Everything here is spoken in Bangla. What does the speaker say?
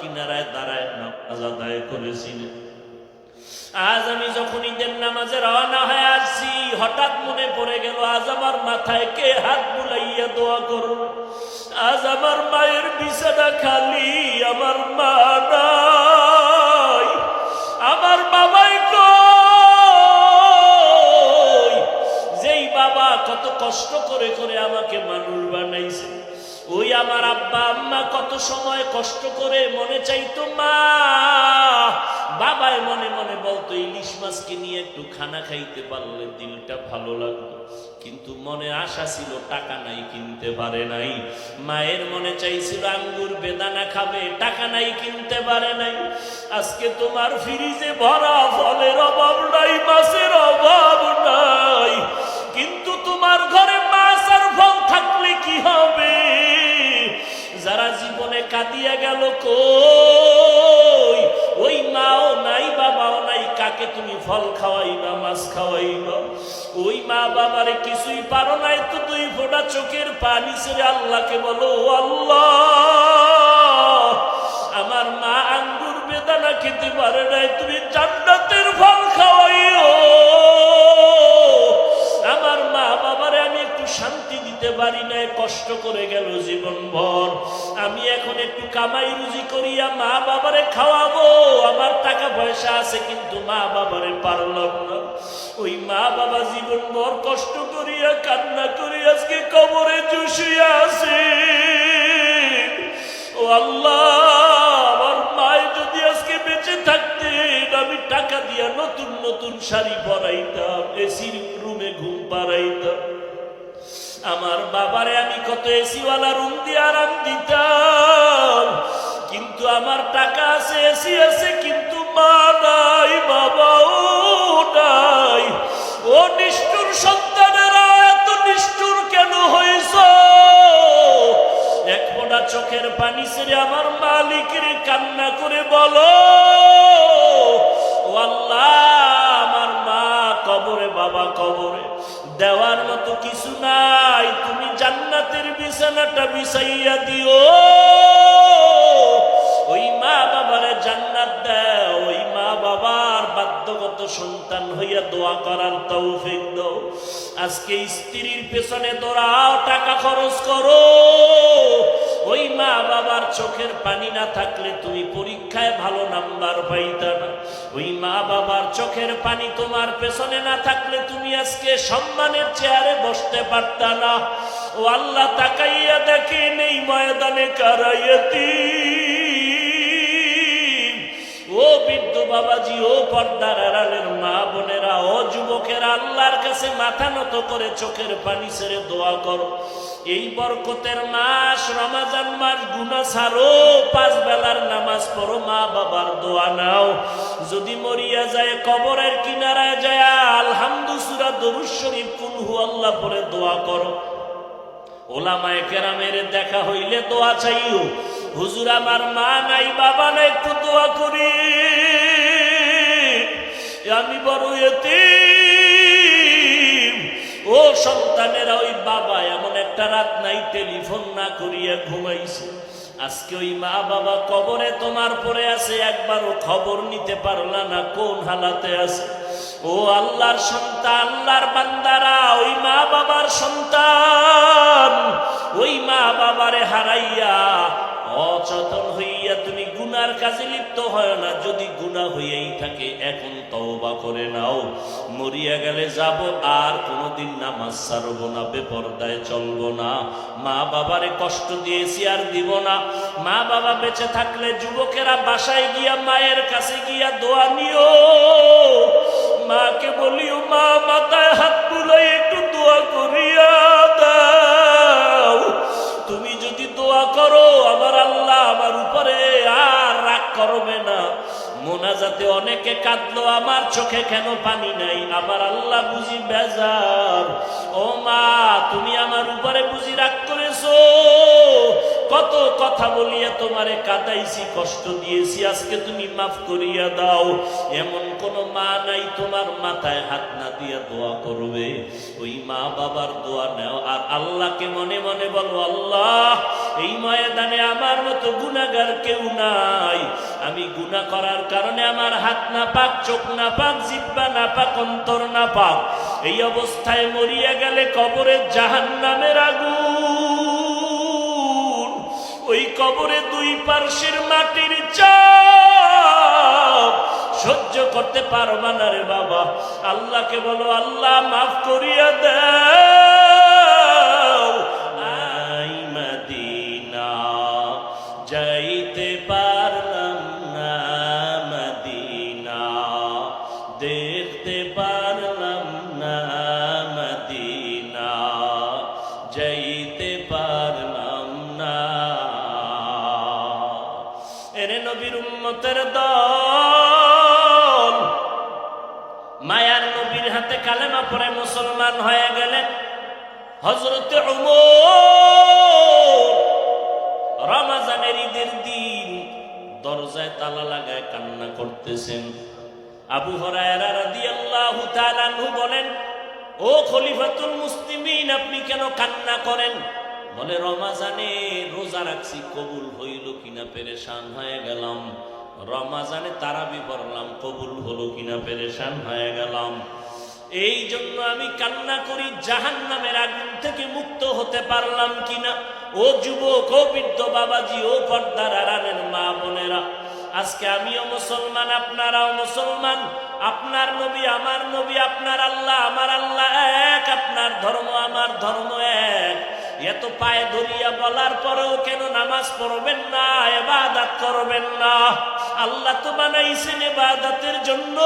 কিনারায় দাঁড়ায় নামাজ আদায় করেছিলেন। আজ আমি যখন ঈদের নামাজে রওনা হয়ে আসছি, হঠাৎ মনে পড়ে গেল আজ আমার মাথায় কে হাত বুলাইয়া দোয়া করবে। আজ আমার মায়ের বিছানা খালি, আমার মা নাই, আমার বাবাই কই। যেই বাবা কত কষ্ট করে করে আমাকে মানুষ বানাইছে, ওই আমার আব্বা আম্মা কত সময় কষ্ট করে মনে চাইতো মা, বাবাই মনে মনে বলতো ইলিশ মাছকে নিয়ে একটু খানা খাইতে পারলে দিলটা ভালো লাগতো। কিন্তু মনে আশা ছিল, টাকা নাই কিনতে পারে নাই। মায়ের মনে চাইছিল আঙ্গুর বেদানা খাবে, টাকা নাই কিনতে পারে নাই। আজকে তোমার ফ্রিজে ভরা ফলের অভাব নাই, মাছের অভাব নাই, কিন্তু তোমার ঘরে মাছ আর ফল থাকলে কি হবে? যারা জীবনে কাঁদিয়া গেল কই, ওই মাও নাই বাবাও নাই, কাকে তুমি ফল খাওয়াইবা মাছ খাওয়াইবা? ওই মা বাবারে কিছুই পারো নাই তো দুই ফোঁটা চোখের পানি ছেড়ে আল্লাহকে বলো, ও আল্লাহ, আমার মা আঙ্গুর বেদানা খেতে পারে নাই, তুমি জান্নাতের ফল খাওয়াইও। আমার মা বাবারে আমি একটু শান্তি দিতে পারি নাই, কষ্ট করে গেল জীবনভর। আমি এখন একটু কামাই রুজি করিয়া মা বাবারে খাওয়াবো, আমার টাকা পয়সা আছে কিন্তু মা বাবারে পারলাম না। ওই মা বাবা জীবনভর কষ্ট করিয়া কান্না করি আজকে কবরে চুষিয়া আছে। ও আল্লাহ, আমার মায় যদি আজকে বেঁচে থাকতেন, আমি টাকা দিয়া নতুন নতুন শাড়ি পরাইতাম, এসির রুমে ঘুম পাড়াইতাম। আমার বাবারে আমি কত এসিওয়ালা রুম দিয়ে আরাম দিতাম, কিন্তু আমার টাকা আছে, এসি আছে, কিন্তু মা নাই, বাবাও নাই। ও নিষ্ঠুর সন্তানেরা, এত নিষ্ঠুর কেন হইছ? এক ফোঁটা চোখের পানি ছেড়ে আমার মালিকের কান্না করে বলো, ও আল্লাহ, আমার মা কবরে, বাবা কবরে, দেওয়ার মতো কিছু নাই, তুমি জান্নাতের বিছানাটা বিছাইয়া দিও। ওই মা বাবারে জান্নাত দাও, ওই মা বাবার বাধ্যগত সন্তান হইয়া দোয়া করার তৌফিক দাও। আজকে স্ত্রীর পেছনে দৌড়াও, টাকা খরচ করো, ওই মা বাবার চোখের পানি না থাকলে তুমি পরীক্ষায় ভালো নাম্বার পাইতা না। ওই মা বাবার চোখের পানি তোমার পেছনে না থাকলে তুমি আজকে সম্মানের চেয়ারে বসতে পারতা না। ও আল্লাহ, তাকাইয়া দেখেন এই ময়দানে কারা ইয়তীম। ও বৃদ্ধ বাবাজি, ও পর্দার আড়ালের মা বোনেরা, ও যুবকেরা, আল্লাহর কাছে মাথা নত করে চোখের পানি ছেড়ে দোয়া করো। এই বরকতের মাস রমজান মাস, গুনাহ ছাড়ো, 5 বেলার নামাজ পড়ো, মা বাবার দোয়া নাও। যদি মরিয়া যায় কবরের কিনারায় যায় আলহামদু সূরা দরুদ শরীফ কুল হু আল্লাহ পড়ে দোয়া করো। ওলামায়ে কেরামের দেখা হইলে দোয়া চাইও, হুজুর আমার মা নাই বাবা নাই, একটু দোয়া করি, আমি বড় ইয়তীম। ও সন্তানেরা, ওই বাবা এমন একটা রাত নাই টেলিফোন না করিয়া ঘুমাইছে। আজকে ওই মা বাবা কবরে তোমার পড়ে আছে, একবারও খবর নিতে পারলা না কোন হালাতে আছে। ও আল্লাহর সন্তান, আল্লাহর বান্দারা, ওই মা বাবার সন্তান, ওই মা বাবারে হারাইয়া অচেতন হইয়া তুমি গুনার কাজে লিপ্ত হয় না। যদি গুনাহ হইয়াই থাকে এখন তওবা করে নাও, মরিয়া গেলে যাব আর কোনোদিন নামাজ ছাড়বো না, বেপরদায় চলবো না, মা বাবারে কষ্ট দিয়েছি আর দিব না। মা বাবা বেঁচে থাকলে যুবকেরা বাসায় গিয়া মায়ের কাছে গিয়া দোয়া নিও, মাকে বলিও, মা মাথায় হাত বুলাই একটু দোয়া করিয়া দাও। তুমি যদি দোয়া করো আমার আল্লাহ আমার উপরে আর রাগ করবে না। মোনাজাতে অনেকে কাঁদলো, আমার চোখে কেন পানি নাই? আমার আল্লাহ বুঝি বেজার। ও মা, তুমি আমার উপরে বুঝি রাগ করেছো? কত কথা বলিয়া তোমারে কাঁদাইছি, কষ্ট দিয়েছি, আজকে তুমি মাফ করিয়া দাও। এমন কোন মা নাই তোমার মাথায় হাত না দিয়া দোয়া করবে। ওই মা বাবার দোয়া নাও আর আল্লাহকে মনে মনে বলো, আল্লাহ এই ময়দানে আমার মতো গুনাহগার কেউ নাই। আমি গুনাহ করার কারণে আমার হাত না পাক, চোখ না পাক, জিহ্বা না পাক, অন্তর না পাক। এই অবস্থায় মরিয়া গেলে কবরে জাহান্নামের আগুন, ওই কবরে দুই পার্শ্বের মাটির চাপ সহ্য করতে পারবা না রে বাবা। আল্লাহকে বলো, আল্লাহ মাফ করিয়া দাও। আই মদিনা যাইতে পারলাম না, মদিনা দেখতে পারলাম না, মদিনা যাইতে পারলাম না। এরে নবীর উম্মতের দল, মায়ার নবীর হাতে কালেমা পড়ে মুসলমান হয়ে গেলেন। হযরতে ওমর রমজানের ঈদের দিন দরজায় তালা লাগায় কান্না করতেছেন। আবু হুরায়রা রাদিয়াল্লাহু তাআলা আনহু বলেন, ও খলিফাতুল মুসলিমিন, আপনি কেন কান্না করেন? বলে, রমজানে রোজা রাখছি, কবুল হইল কিনা পেরেশান হয়ে গেলাম। রমজানে তারাবি পড়লাম, কবুল হলো কিনা পেরেশান হয়ে গেলাম। এই জন্য আমি কান্না করি, জাহান্নামের আগুন থেকে মুক্ত হতে পারলাম কিনা। ও যুবক, ও বৃদ্ধ বাবাজি, ও পর্দার আড়ালের মা বোনেরা, আজকে আমিও মুসলমান, আপনারাও মুসলমান। আপনার নবী আমার নবী, আপনার আল্লাহ আমার আল্লাহ এক, আপনার ধর্ম আমার ধর্ম এক। এত পায়ে ধরিয়া বলার পরেও কেন নামাজ পড়বেন না, ইবাদত করবেন না? আল্লাহ তো বানাইছেন ইবাদতের জন্য।